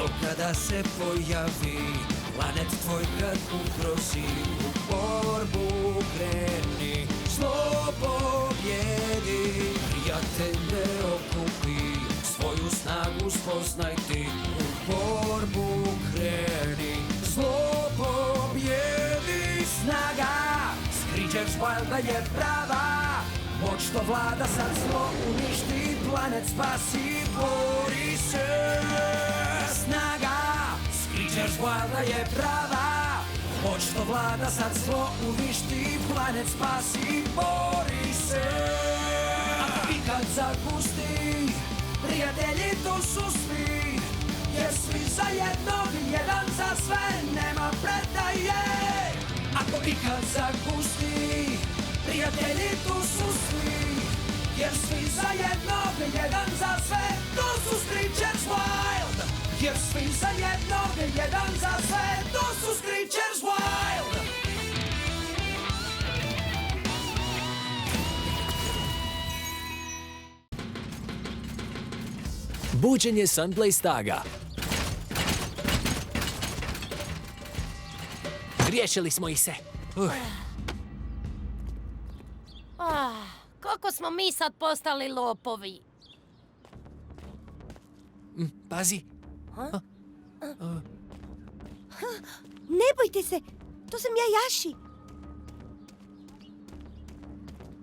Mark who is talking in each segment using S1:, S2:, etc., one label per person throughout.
S1: To kada se pojavi planet tvoj kad ugrozi, u borbu kreni, zlo pobjedi. Prijatelje okupi, svoju snagu spoznaj ti, u borbu kreni, zlo pobjedi. Snaga Screechers Wilda je prava, moć što vlada sad zlo uništi, planet spasi, bori se. Snaga Screechers Wilda je prava, moć što vlada sad zlo uništi, planet spasi, bori se. I kad zagusti, prijatelji tu su svi, jer svi za jednog, jedan za sve, nema predaje. Ako ikad zagusti, prijatelji tu su svi, jer svi za jednog, jedan za sve, to su Screechers Wild. Jer svi za jednog, jedan za sve, to su Screechers Wild.
S2: Buđenje Sunblaze Taga. Riješili smo ih se.
S3: Kako smo mi sad postali lopovi?
S2: Pazi.
S4: Ne bojte se, to sam ja, Jaši.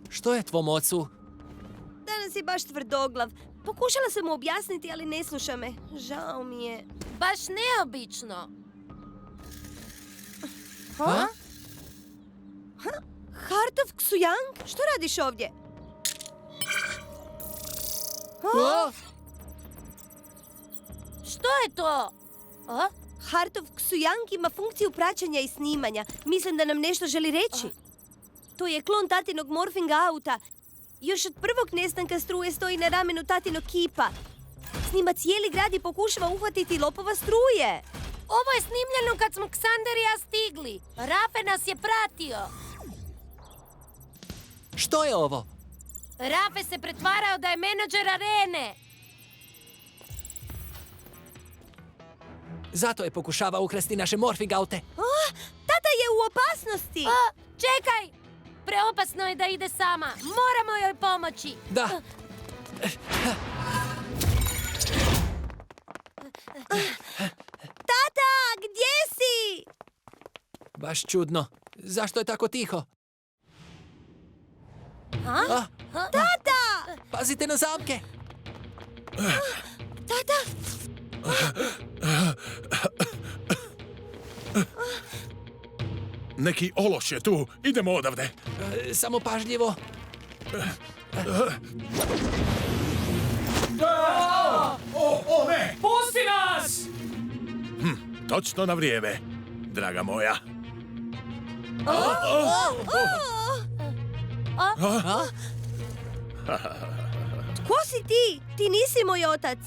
S2: Što je tvom ocu?
S4: Danas je baš tvrdoglav. Pokušala sam mu objasniti, ali ne sluša me. Žao mi je.
S3: Baš neobično.
S4: Heart of Xuyang? Što radiš ovdje?
S3: Što je to?
S4: Heart of Xuyang ima funkciju praćenja i snimanja. Mislim da nam nešto želi reći. To je klon tatinog morfing auta. Još od prvog nestanka struje stoji na ramenu tatinog kipa. Snima cijeli grad i pokušava uhvatiti lopova struje.
S3: Ovo je snimljeno kad smo Xander i ja stigli. Rafe nas je pratio.
S2: Što je ovo?
S3: Rafe se pretvarao da je menadžer arene.
S2: Zato je pokušavao ukrasti naše morfing aute.
S4: Tata je u opasnosti.
S3: Čekaj! Preopasno je da ide sama. Moramo joj pomoći.
S2: Da.
S4: Tata, gdje si?
S2: Baš čudno. Zašto je tako tiho?
S4: Tata!
S2: Pazite na zamke.
S4: Tata!
S5: Neki ološ je tu. Idemo odavde.
S2: Samo pažljivo.
S5: O, ne!
S2: Pusti nas!
S5: Točno na vrijeme, draga moja.
S4: Ko si ti? Ti nisi moj otac.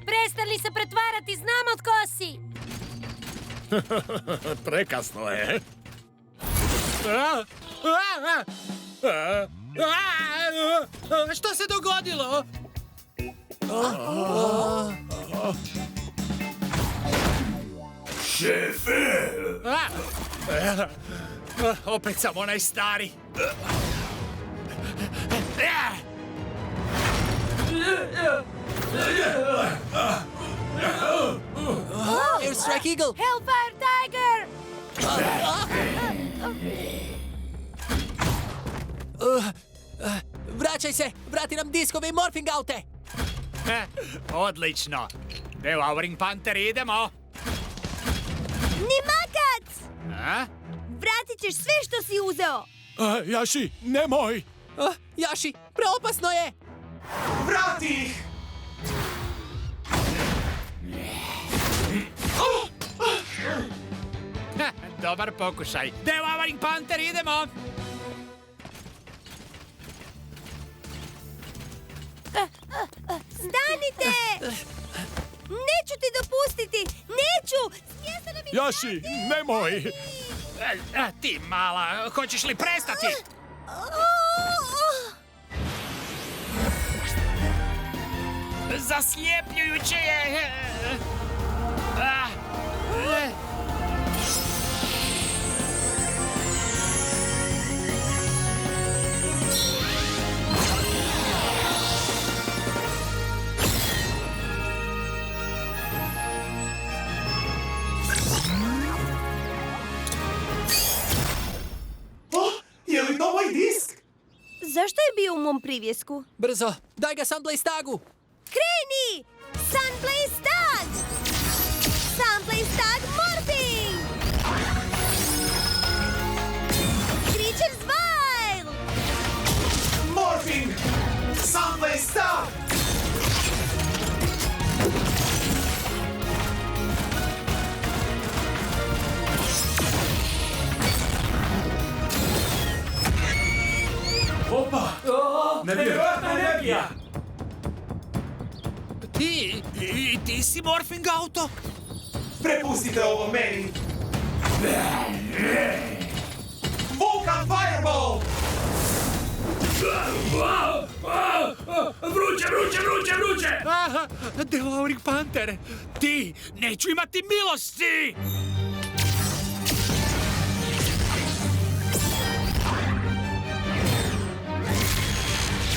S3: Prestani se pretvarati, znamo tko si.
S5: Prekasno je.
S2: Što se dogodilo?
S5: Šefe! Opet sam onaj stari.
S2: Airstrike Eagle!
S3: Hellfire Tiger!
S2: Vraćaj se! Vrati nam diskove i morfing aute!
S6: Odlično. Devouring Panther, idemo.
S4: Nimakac!
S6: A?
S4: Vratit ćeš sve što si uzeo.
S5: Jaši, nemoj!
S2: Jaši, preopasno je!
S1: Vrati ih!
S6: Dobar pokušaj. Devouring Panther, idemo.
S4: Stanite! Neću ti dopustiti! Neću! Smjesta nam je...
S5: Jaši, nemoj!
S6: Ti mala, hoćeš li prestati? Zasljepljujuće je.
S7: Je li to moj disk?
S4: Zašto je bio u mom privjesku?
S2: Brzo, daj ga Sunblaze Tagu!
S4: Kreni! Sunblaze Tag! Sunblaze Tag Morphing! Creature's Vile!
S7: Morphing! Sunblaze Tag! Opa! Nevjerojatna energija!
S6: Ti si Morphing Auto?
S7: Prepustite ovo meni! Vulcan Fireball!
S5: Vruće!
S6: Aha, Devouring Panther! Ti, neću imati milosti!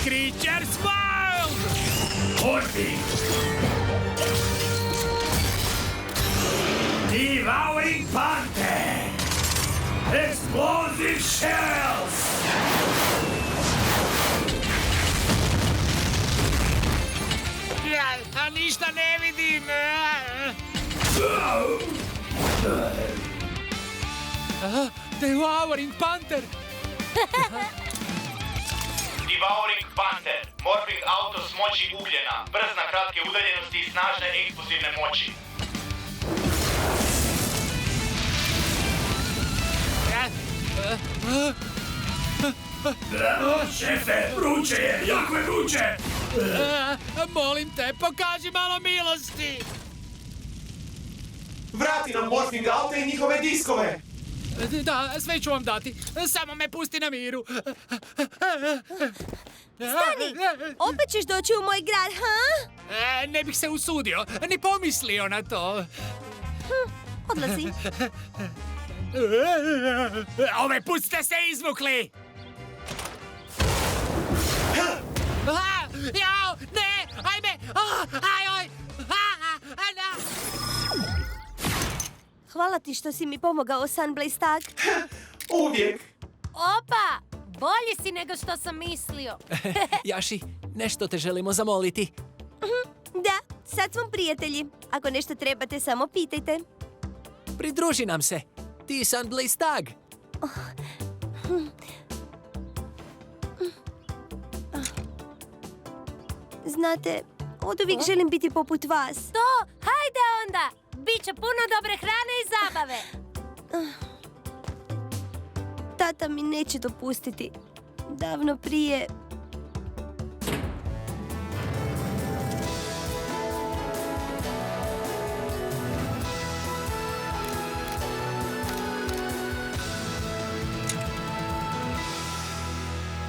S6: Creature's Wild!
S5: Morphing! Devouring Panther! Explosive Shells!
S6: A ništa ne vidim! Devouring Panther!
S8: Devouring Panther, Morphing Auto s moći ugljena, brz na kratke udaljenosti i snažne eksplozivne moći.
S5: Šefe, vruće je! Jako je vruće!
S6: Molim te, pokaži malo milosti!
S7: Vrati nam Morphing Auto i njihove diskove!
S6: Da, sve ću vam dati. Samo me pusti na miru.
S4: Stani! Opet ćeš doći u moj grad, ha?
S6: Ne bih se usudio, ni pomislio na to.
S4: Odlazi.
S6: Ovaj put ste se izvukli! Jao, ne, ajme! Aj!
S4: Hvala ti što si mi pomogao, Sunblaze Tag.
S7: Uvijek!
S3: Opa! Bolji si nego što sam mislio.
S2: Jaši, nešto te želimo zamoliti.
S4: Da, sad smo prijatelji. Ako nešto trebate, samo pitajte.
S2: Pridruži nam se. Ti i Sunblaze Tag.
S4: Znate, oduvijek želim biti poput vas.
S3: To, hajde onda! Biće puno dobre hrane i zabave.
S4: Tata mi neće dopustiti. Davno prije...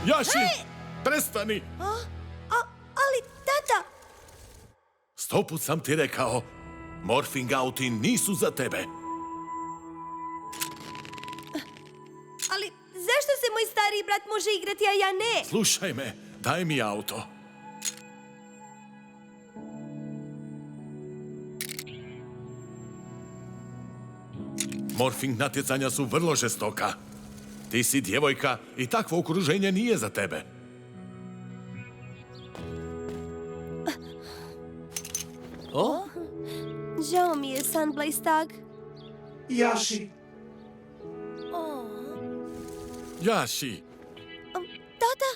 S5: Jaši, prestani!
S4: Ali, tata!
S5: 100 put sam ti rekao, Morphing Auti nisu za tebe.
S4: Ali, zašto se moj stariji brat može igrati, a ja ne?
S5: Slušaj me, daj mi auto. Morphing natjecanja su vrlo žestoka. Ti si djevojka i takvo okruženje nije za tebe.
S2: O?
S4: Žao mi je, Sunblaze Tag.
S7: Jaši!
S5: Jaši,
S4: Tata?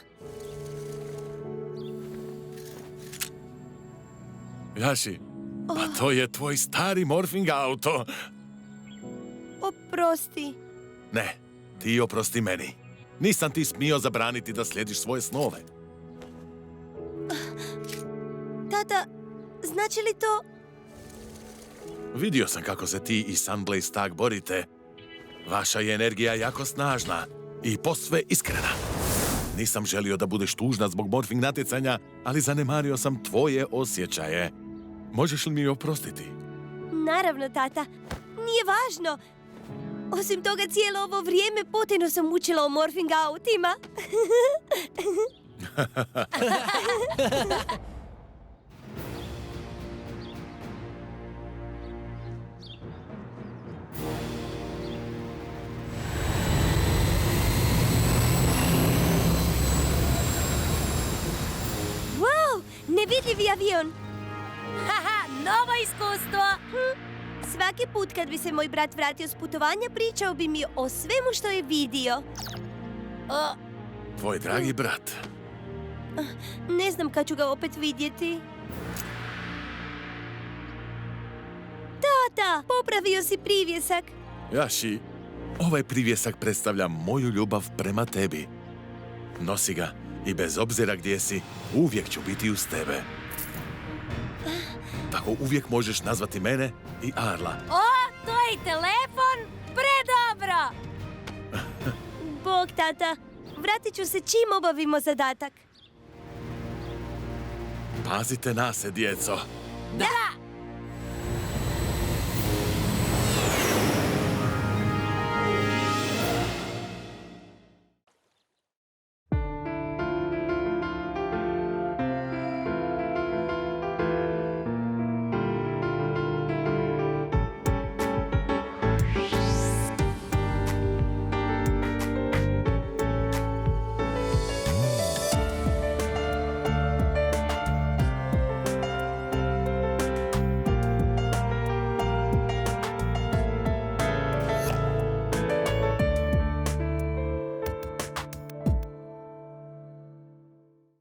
S5: Jaši, pa to je tvoj stari Morphing auto.
S4: Oprosti.
S5: Ne, ti oprosti meni. Nisam ti smio zabraniti da slijediš svoje snove.
S4: Tata, znači li to...
S5: Vidio sam kako se ti i Sunblaze Tag borite. Vaša je energija jako snažna i posve iskrena. Nisam želio da budeš tužna zbog morfing natjecanja, ali zanemario sam tvoje osjećaje. Možeš li mi oprostiti?
S4: Naravno, tata. Nije važno. Osim toga, cijelo ovo vrijeme potajno sam učila o morfing autima. Wow, nevidljivi avion.
S3: Haha, novo iskustvo!
S4: Svaki put kad bi se moj brat vratio s putovanja, pričao bi mi o svemu što je vidio.
S3: O,
S5: Tvoj dragi brat.
S4: Ne znam kad ću ga opet vidjeti. Tata, popravio si privjesak.
S5: Jaši, ovaj privjesak predstavlja moju ljubav prema tebi. Nosi ga i bez obzira gdje si, uvijek ću biti uz tebe. Tako uvijek možeš nazvati mene i Arla.
S3: o, to je i telefon? Predobro!
S4: Bog, tata. Vratit ću se čim obavimo zadatak.
S5: Pazite na se, djeco.
S3: Da!